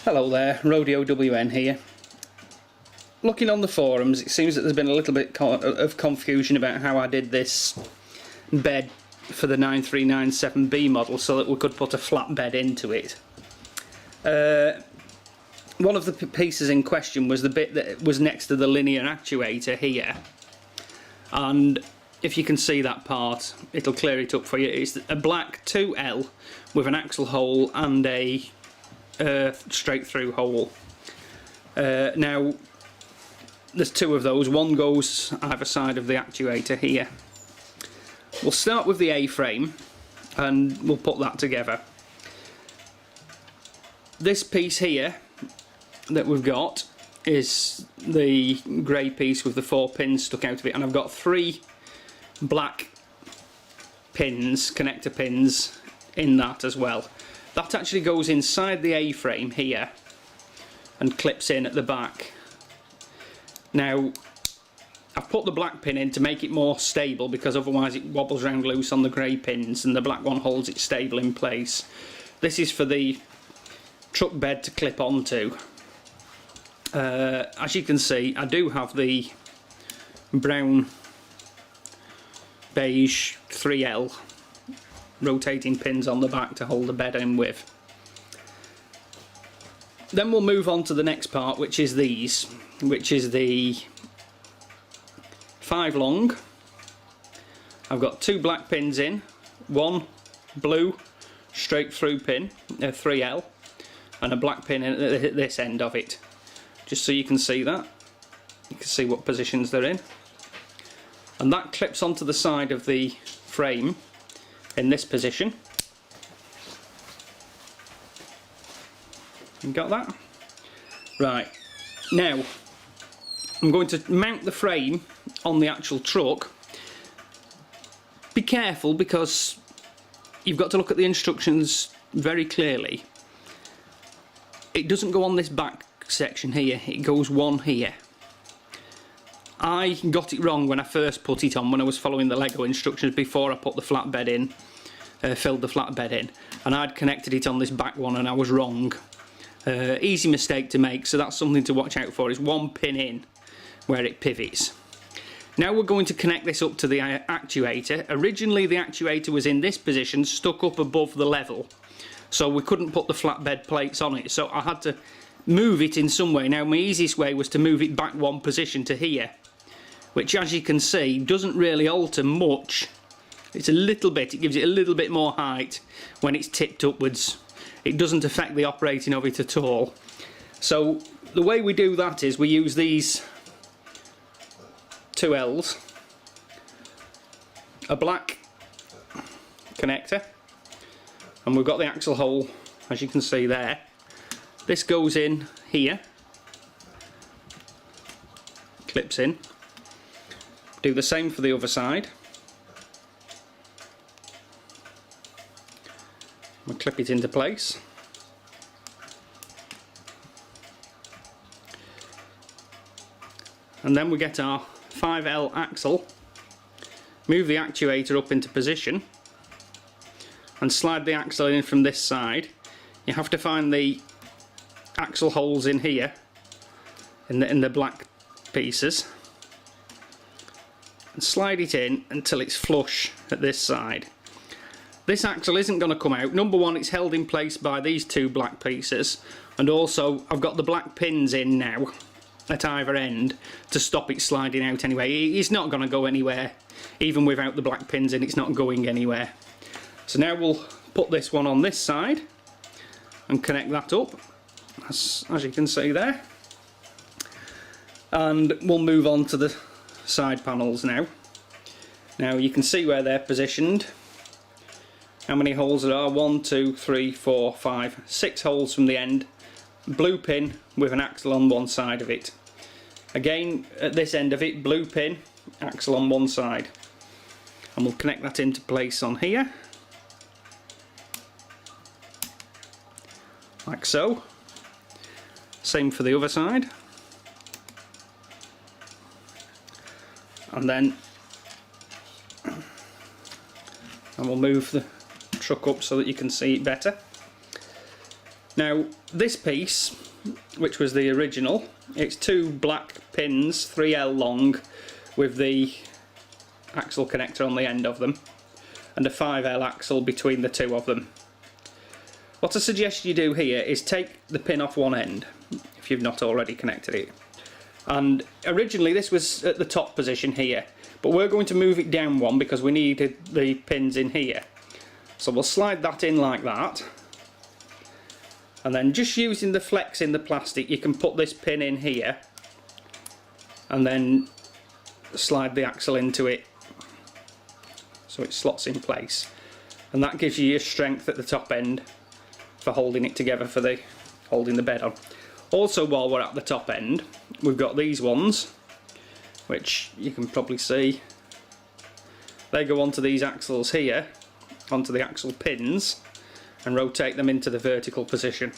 Hello there, Rodeo WN here. Looking on the forums, it seems that there's been a little bit of confusion about how I did this bed for the 9397B model so that we could put a flat bed into it. One of the pieces in question was the bit that was next to the linear actuator here, and if you can see that part, it'll clear it up for you. It's a black 2L with an axle hole and a straight through hole. Now there's two of those, one goes either side of the actuator here. We'll start with the A-frame and we'll put that together. This piece here that we've got is the grey piece with the 4 pins stuck out of it, and I've got 3 black pins, connector pins, in that as well. That actually goes inside the A-frame here and clips in at the back. Now I've put the black pin in to make it more stable, because otherwise it wobbles around loose on the grey pins, and the black one holds it stable in place. This is for the truck bed to clip onto. As you can see, I do have the brown beige 3L rotating pins on the back to hold the bed in with. Then we'll move on to the next part, which is these, which is the 5 long. I've got 2 black pins in, 1 blue straight through pin, 3L, and a black pin in at this end of it, just so you can see that. You can see what positions they're in, and that clips onto the side of the frame in this position. You got that? Right, now I'm going to mount the frame on the actual truck. Be careful, because you've got to look at the instructions very clearly. It doesn't go on this back section here, it goes one here. I got it wrong when I first put it on, when I was following the Lego instructions before I put the flatbed in, filled the flatbed in, and I'd connected it on this back one and I was wrong. Easy mistake to make, so that's something to watch out for, is 1 pin in where it pivots. Now we're going to connect this up to the actuator. Originally the actuator was in this position, stuck up above the level, so we couldn't put the flatbed plates on it, so I had to move it in some way. Now my easiest way was to move it back 1 position to here, which, as you can see, doesn't really alter much. It's a little bit, it gives it a little bit more height when it's tipped upwards. It doesn't affect the operating of it at all. So the way we do that is we use these 2 L's, a black connector, and we've got the axle hole, as you can see there. This goes in here, clips in. Do the same for the other side. We'll clip it into place. And then we get our 5L axle, move the actuator up into position, and slide the axle in from this side. You have to find the axle holes in here, in the black pieces, and slide it in until it's flush at this side. This axle isn't going to come out. Number one, it's held in place by these 2 black pieces, and also I've got the black pins in now at either end to stop it sliding out anyway. It's not going to go anywhere. Even without the black pins in, it's not going anywhere. So now we'll put this one on this side and connect that up, as you can see there. And we'll move on to the side panels now. Now you can see where they're positioned, how many holes there are. 1, 2, 3, 4, 5, 6 holes from the end. Blue pin with an axle on one side of it. Again, at this end of it, blue pin, axle on one side. And we'll connect that into place on here, like so. Same for the other side. And then we'll move the truck up so that you can see it better. Now this piece, which was the original, it's 2 black pins, 3L long, with the axle connector on the end of them, and a 5L axle between the 2 of them. What I suggest you do here is take the pin off one end, if you've not already connected it. And originally this was at the top position here, but we're going to move it down one because we needed the pins in here. So we'll slide that in like that. And then just using the flex in the plastic, you can put this pin in here and then slide the axle into it so it slots in place. And that gives you your strength at the top end for holding it together for the holding the bed on. Also, while we're at the top end, we've got these ones, which you can probably see. They go onto these axles here, onto the axle pins, and rotate them into the vertical position.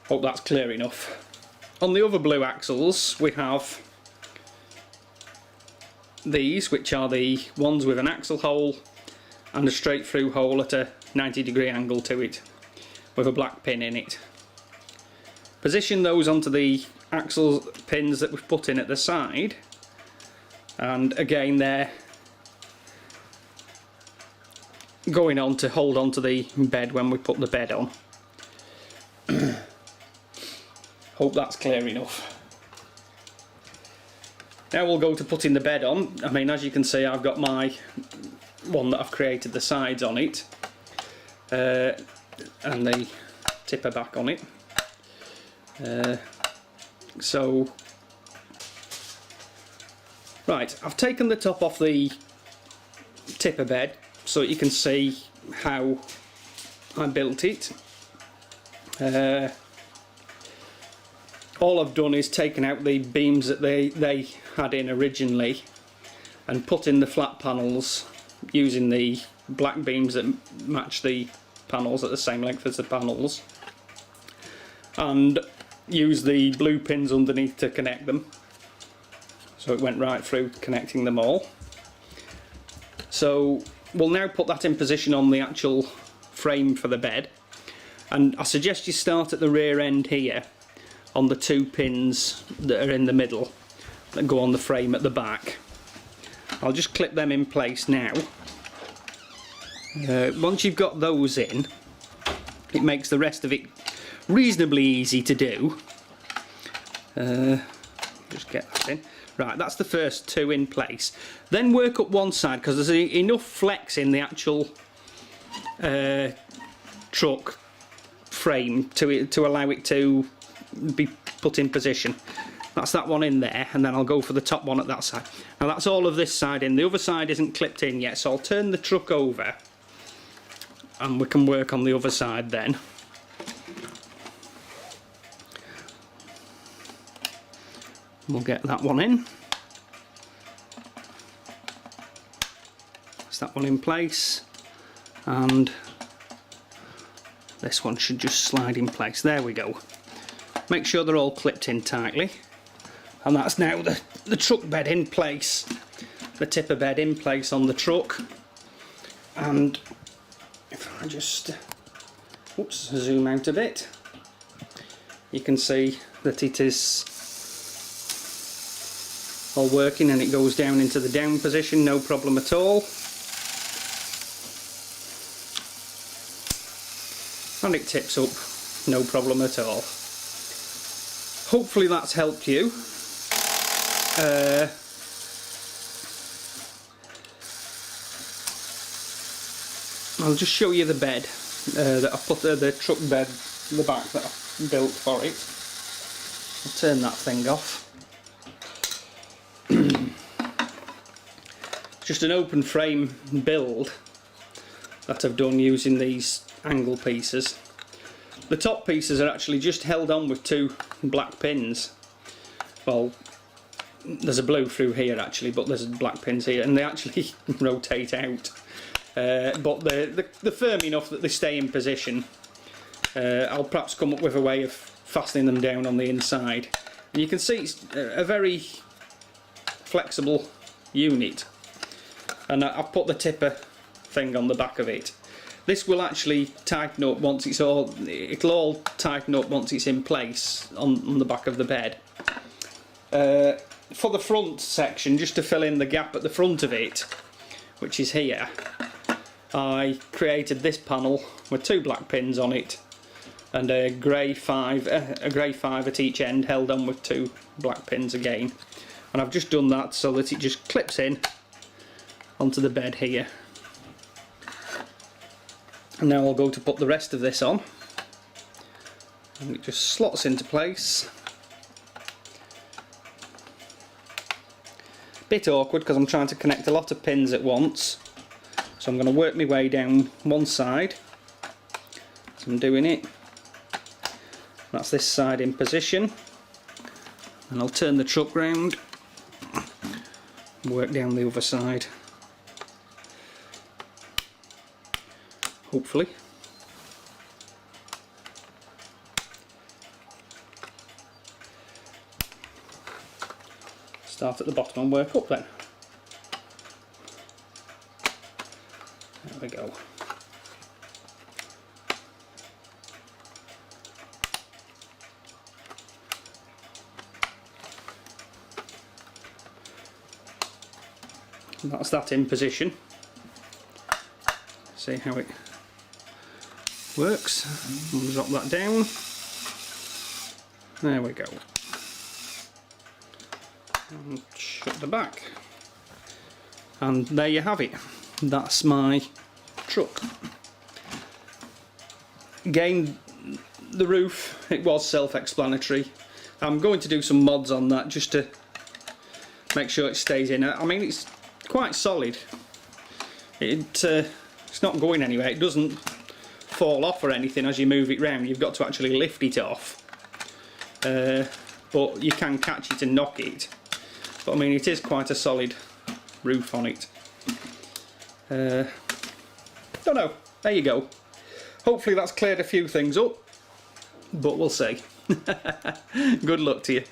Hope that's clear enough. On the other blue axles we have these, which are the ones with an axle hole and a straight through hole at a 90-degree angle to it, with a black pin in it. Position those onto the axle pins that we've put in at the side, and again they're going on to hold on to the bed when we put the bed on. Hope that's clear enough. Now we'll go to putting the bed on. I mean, as you can see, I've got my one that I've created the sides on it, and the tipper back on it. Right, I've taken the top off the tipper bed so that you can see how I built it. All I've done is taken out the beams that they had in originally and put in the flat panels using the black beams that match the panels at the same length as the panels, and use the blue pins underneath to connect them. So it went right through connecting them all. So we'll now put that in position on the actual frame for the bed, and I suggest you start at the rear end here on the 2 pins that are in the middle that go on the frame at the back. I'll just clip them in place now. Once you've got those in, it makes the rest of it reasonably easy to do. Just get that in. Right, that's the first 2 in place. Then work up one side, because there's enough flex in the actual truck frame to allow it to be put in position. That's that one in there, and then I'll go for the top one at that side. Now that's all of this side in. The other side isn't clipped in yet, so I'll turn the truck over and we can work on the other side then. We'll get that one in. That's that one in place, and this one should just slide in place. There we go. Make sure they're all clipped in tightly, and that's now the truck bed in place, the tipper bed in place on the truck. And if I just zoom out a bit, you can see that it is all working, and it goes down into the down position, no problem at all. And it tips up, no problem at all. Hopefully that's helped you. I'll just show you the bed that I put the truck bed in the back that I built for it. I'll turn that thing off. Just an open frame build that I've done using these angle pieces. The top pieces are actually just held on with 2 black pins. Well, there's a blue through here actually, but there's black pins here, and they actually rotate out. But they're firm enough that they stay in position. I'll perhaps come up with a way of fastening them down on the inside. And you can see it's a very flexible unit. and I've put the tipper thing on the back of it. This will actually tighten up once it's all, it'll all tighten up once it's in place on the back of the bed. For the front section, just to fill in the gap at the front of it, which is here, I created this panel with 2 black pins on it and a grey 5 at each end, held on with 2 black pins again. And I've just done that so that it just clips in onto the bed here. And now I'll go to put the rest of this on, and it just slots into place. Bit awkward because I'm trying to connect a lot of pins at once, so I'm going to work my way down one side. So I'm doing it. That's this side in position, and I'll turn the truck round and work down the other side. Hopefully. Start at the bottom and work up then. There we go. And that's that in position. See how it works. We'll drop that down. There we go. And shut the back. And there you have it. That's my truck. Again, the roof, it was self-explanatory. I'm going to do some mods on that just to make sure it stays in. I mean, it's quite solid. It's not going anywhere. It doesn't fall off or anything as you move it round. You've got to actually lift it off, but you can catch it and knock it. But I mean, it is quite a solid roof on it. Don't know, there you go. Hopefully that's cleared a few things up, but we'll see. Good luck to you.